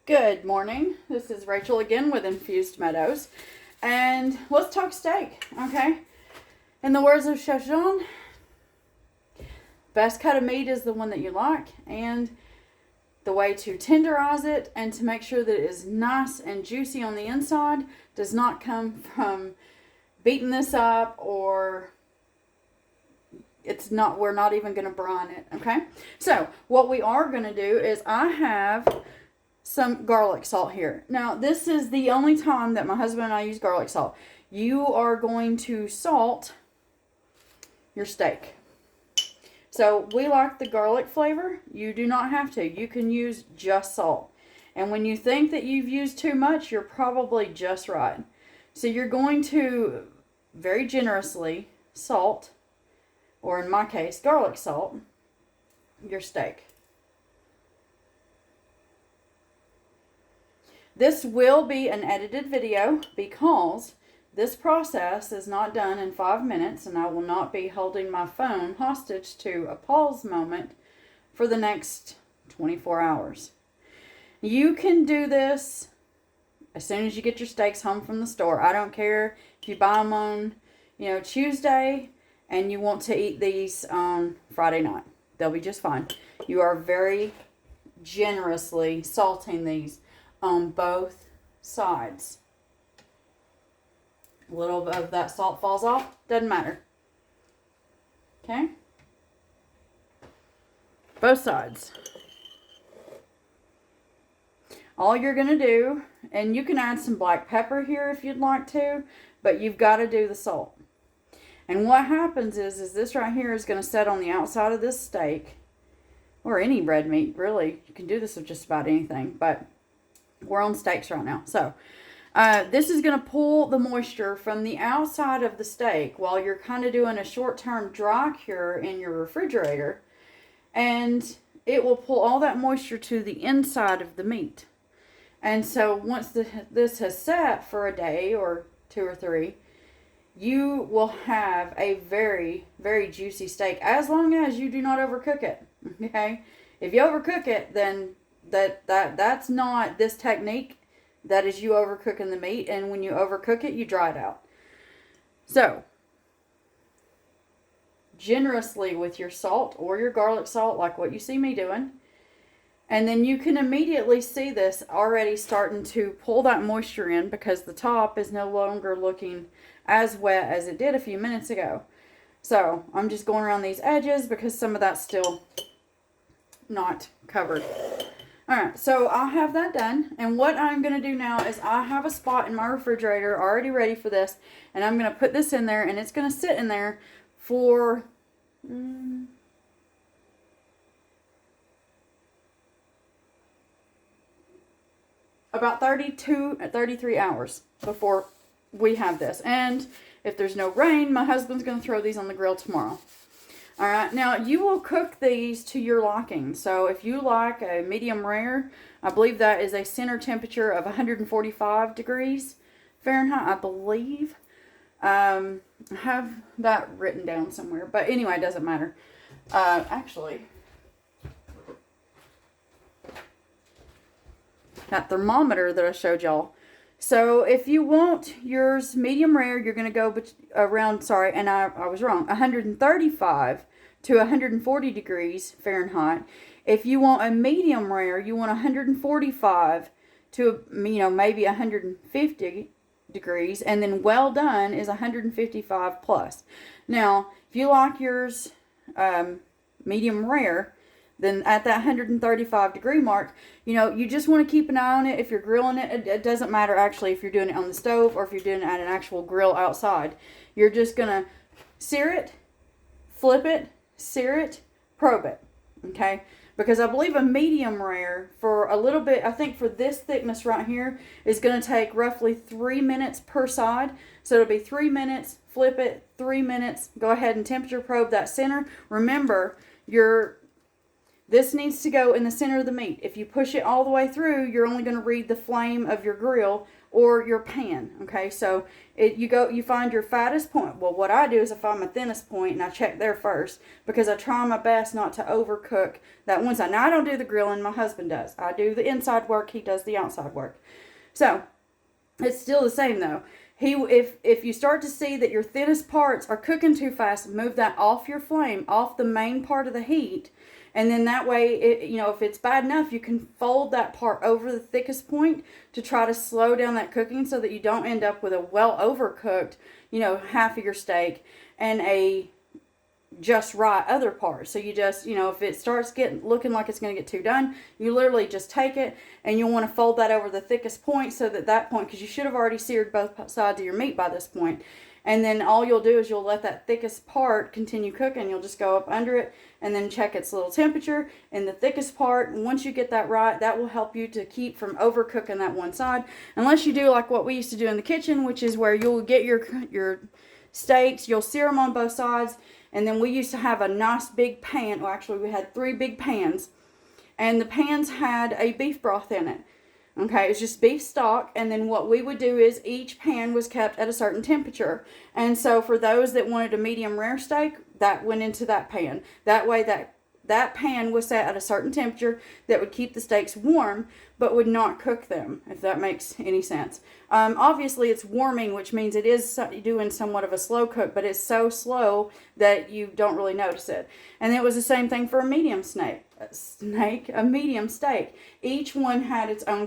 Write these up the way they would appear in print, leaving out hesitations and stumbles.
Good morning. This is Rachel again with Infused Meadows. And let's talk steak, okay? In the words of Chef Jean, best cut of meat is the one that you like. And the way to tenderize it and to make sure that it is nice and juicy on the inside does not come from beating this up, or we're not even going to brine it, okay? So what we are going to do is I have some garlic salt here. Now, this is the only time that my husband and I use garlic salt. You are going to salt your steak. So we like the garlic flavor. You do not have to. You can use just salt. And when you think that you've used too much, you're probably just right. So you're going to very generously salt, or in my case, garlic salt, your steak. This will be an edited video because this process is not done in 5 minutes, and I will not be holding my phone hostage to a pause moment for the next 24 hours. You can do this as soon as you get your steaks home from the store. I don't care if you buy them on, Tuesday and you want to eat these on Friday night. They'll be just fine. You are very generously salting these on both sides. A little bit of that salt falls off, doesn't matter. Okay? Both sides. All you're going to do, and you can add some black pepper here if you'd like to, but you've got to do the salt. And what happens is this right here is going to set on the outside of this steak, or any red meat, really. You can do this with just about anything, but we're on steaks right now. So this is going to pull the moisture from the outside of the steak while you're kind of doing a short-term dry cure in your refrigerator. And it will pull all that moisture to the inside of the meat. And so once this has sat for a day or 2 or 3, you will have a very, very juicy steak, as long as you do not overcook it. Okay? If you overcook it, then that's not this technique. That is you overcooking the meat, and when you overcook it, you dry it out. So, generously with your salt or your garlic salt, like what you see me doing. And then you can immediately see this already starting to pull that moisture in, because the top is no longer looking as wet as it did a few minutes ago. So, I'm just going around these edges because some of that's still not covered. Alright, so I'll have that done, and what I'm going to do now is I have a spot in my refrigerator already ready for this, and I'm going to put this in there, and it's going to sit in there for about 33 hours before we have this. And if there's no rain, my husband's going to throw these on the grill tomorrow. Alright, now you will cook these to your liking. So if you like a medium rare, I believe that is a center temperature of 145 degrees Fahrenheit, I believe. I have that written down somewhere. But anyway, it doesn't matter. Actually, that thermometer that I showed y'all. So if you want yours medium rare, you're going to go around, and I was wrong, 135 to 140 degrees Fahrenheit. If you want a medium rare, you want 145 to, maybe 150 degrees. And then well done is 155 plus. Now, if you like yours medium rare, then at that 135 degree mark, you just want to keep an eye on it. If you're grilling it, it doesn't matter actually if you're doing it on the stove or if you're doing it at an actual grill outside. You're just going to sear it, flip it, sear it, probe it, okay? Because I believe a medium rare for a little bit, I think for this thickness right here, is going to take roughly 3 minutes per side. So it'll be 3 minutes, flip it, 3 minutes, go ahead and temperature probe that center. Remember, this needs to go in the center of the meat. If you push it all the way through, you're only going to read the flame of your grill or your pan. Okay, so you find your fattest point. Well, what I do is I find my thinnest point and I check there first, because I try my best not to overcook that one side. Now, I don't do the grilling, my husband does. I do the inside work, he does the outside work. So it's still the same though. If you start to see that your thinnest parts are cooking too fast, move that off your flame, off the main part of the heat. And then that way, if it's bad enough, you can fold that part over the thickest point to try to slow down that cooking, so that you don't end up with a well overcooked, half of your steak and a just right other part. So you just, if it starts looking like it's going to get too done, you literally just take it and you'll want to fold that over the thickest point, so that point, because you should have already seared both sides of your meat by this point. And then all you'll do is you'll let that thickest part continue cooking. You'll just go up under it and then check its little temperature in the thickest part. And once you get that right, that will help you to keep from overcooking that one side. Unless you do like what we used to do in the kitchen, which is where you'll get your steaks, you'll sear them on both sides. And then we used to have a nice big pan. Well, actually, we had 3 big pans. And the pans had a beef broth in it. Okay, it's just beef stock, and then what we would do is each pan was kept at a certain temperature. And so for those that wanted a medium rare steak, that went into that pan. That way that pan was set at a certain temperature that would keep the steaks warm, but would not cook them, if that makes any sense. Obviously, it's warming, which means it is doing somewhat of a slow cook, but it's so slow that you don't really notice it. And it was the same thing for a medium a medium steak. Each one had its own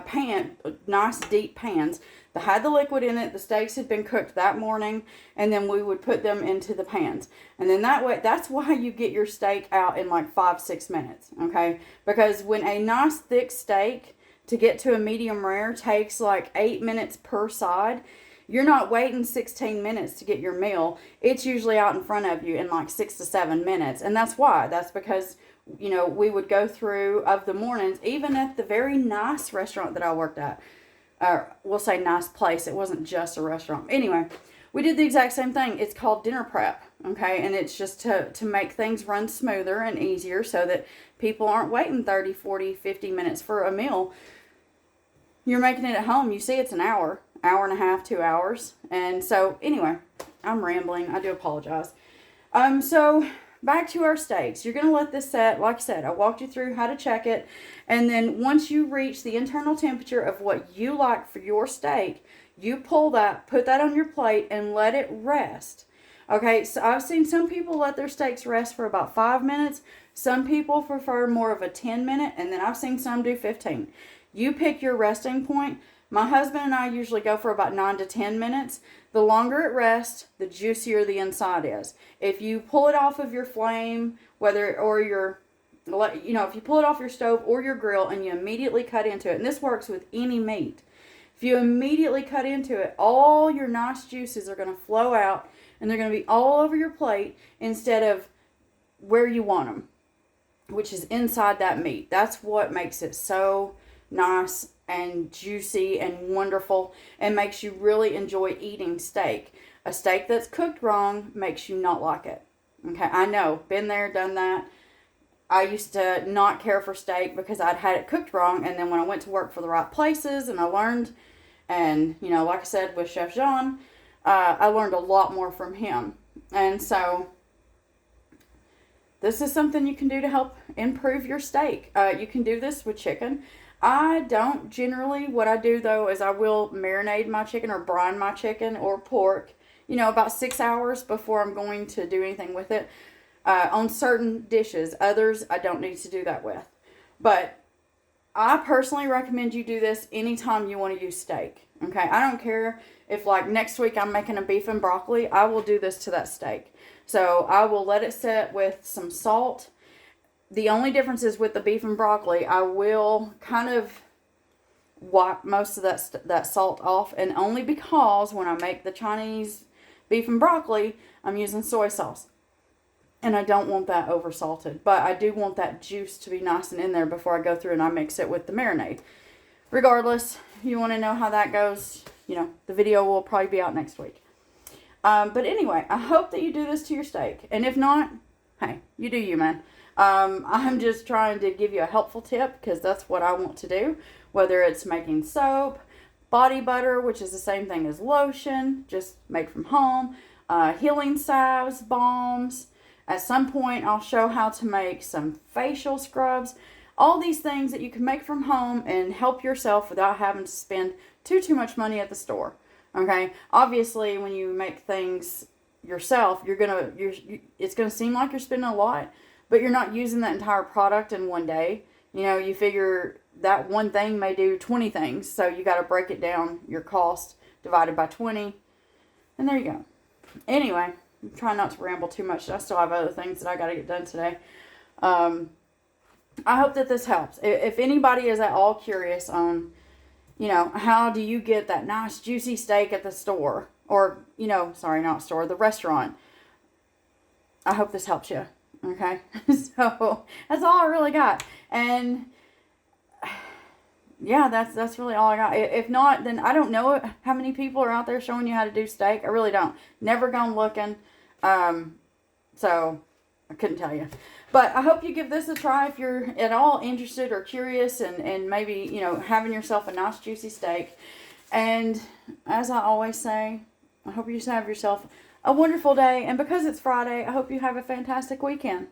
pan, nice deep pans that had the liquid in it. The steaks had been cooked that morning, and then we would put them into the pans. And then that way, that's why you get your steak out in like 5-6 minutes, okay? Because when a nice thick steak to get to a medium rare takes like 8 minutes per side, you're not waiting 16 minutes to get your meal. It's usually out in front of you in like 6 to 7 minutes. And that's why. That's because, we would go through of the mornings, even at the very nice restaurant that I worked at. We'll say nice place. It wasn't just a restaurant. Anyway, we did the exact same thing. It's called dinner prep. Okay. And it's just to make things run smoother and easier, so that people aren't waiting 30, 40, 50 minutes for a meal. You're making it at home. You see it's an hour and a half, 2 hours. And so anyway, I'm rambling. I do apologize. So back to our steaks. You're going to let this set. Like I said, I walked you through how to check it. And then once you reach the internal temperature of what you like for your steak, you pull that, put that on your plate, and let it rest. Okay, so I've seen some people let their steaks rest for about 5 minutes. Some people prefer more of a 10-minute, and then I've seen some do 15. You pick your resting point. My husband and I usually go for about 9 to 10 minutes. The longer it rests, the juicier the inside is. If you pull it off of your flame, if you pull it off your stove or your grill and you immediately cut into it, and this works with any meat. If you immediately cut into it, all your nice juices are going to flow out, and they're going to be all over your plate instead of where you want them, which is inside that meat. That's what makes it so nice and juicy and wonderful, and makes you really enjoy eating steak. A steak that's cooked wrong makes you not like it. Okay, I know, been there, done that. I used to not care for steak because I'd had it cooked wrong, and then when I went to work for the right places and I learned, and like I said with Chef Jean, I learned a lot more from him. And so this is something you can do to help improve your steak. You can do this with chicken. I don't generally. What I do though is I will marinate my chicken or brine my chicken or pork, about 6 hours before I'm going to do anything with it. On certain dishes, others I don't need to do that with. But I personally recommend you do this anytime you want to use steak. Okay, I don't care if like next week I'm making a beef and broccoli, I will do this to that steak. So I will let it set with some salt. The only difference is with the beef and broccoli, I will kind of wipe most of that salt off, and only because when I make the Chinese beef and broccoli, I'm using soy sauce. And I don't want that over salted, but I do want that juice to be nice and in there before I go through and I mix it with the marinade. Regardless, if you want to know how that goes, the video will probably be out next week. But anyway, I hope that you do this to your steak. And if not, hey, you do you, man. I'm just trying to give you a helpful tip because that's what I want to do. Whether it's making soap, body butter, which is the same thing as lotion, just made from home, healing salves, balms. At some point, I'll show how to make some facial scrubs. All these things that you can make from home and help yourself without having to spend too much money at the store. Okay? Obviously, when you make things yourself, it's gonna seem like you're spending a lot, but you're not using that entire product in one day. You know, you figure that one thing may do 20 things, so you got to break it down, your cost divided by 20, and there you go. Anyway, I'm trying not to ramble too much. I still have other things that I got to get done today. I hope that this helps. If anybody is at all curious on, you know, how do you get that nice juicy steak at the store, or, you know, sorry, not store, the restaurant, I hope this helps you. Okay, so that's all I really got, and yeah, that's really all I got. If not, then I don't know how many people are out there showing you how to do steak. I really don't. Never gone looking, so I couldn't tell you. But I hope you give this a try if you're at all interested or curious, and maybe, you know, having yourself a nice juicy steak. And as I always say, I hope you just have yourself a wonderful day, and because it's Friday, I hope you have a fantastic weekend.